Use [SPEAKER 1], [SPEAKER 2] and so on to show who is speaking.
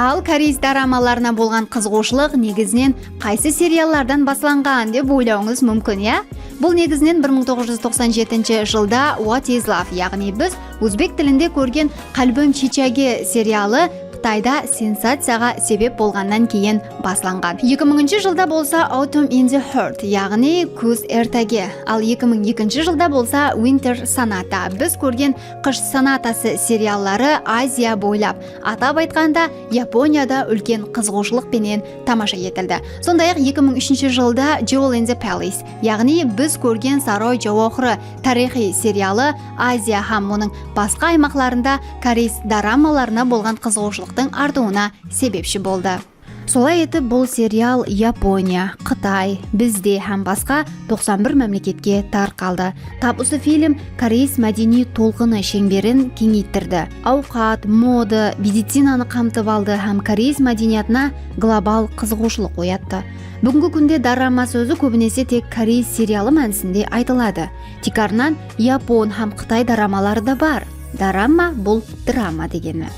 [SPEAKER 1] Ал кореец дорамаларына болгон кызыгуучулук негизинен кайсы сериалдардан башланган деп ойлооңуз мүмкүн, я? Бул негизинен 1997-жылда What is Love, ягни биз өзбек тилинде көрген Калбим чичаги сериалы Кытайда сенсацияга себеп болгандан кийин башланган. 2000-жылда болса Autumn in the Heart, ягни күз эртеги. Ал 2002-жылда болса Winter Sonata. Биз көрген кыш сонатасы сериаллары Азия бойлап, атап айтканда Японияда үлкен кызыгуучулук менен тамаша этилди. Сондай-ак 2003-жылда Jewel in the Palace, ягни биз көрген Сарой жавохры тарихи сериалы Азия һәм мунун башка аймакларында кореец дорамаларына болгон кызыгуучулук артуына себепчи болды. Солай этип бул сериал Япония, Кытай, бизде һәм башка 91 мамлекетке таркалды. Табысы фильм кореец мәдени толкыны шеңберин кеңейтtirdi. Аукат, мода, медицинаны камтып алды һәм кореец мәдениятына глобал кызыгуучулук уятты. Бүгүнкү күндө дорама сөзү көбүнесе тек кореец сериалы мәнисинде айтылады. Тикарынан Япон һәм Кытай дорамалары да бар. Дорама бул драма дегени.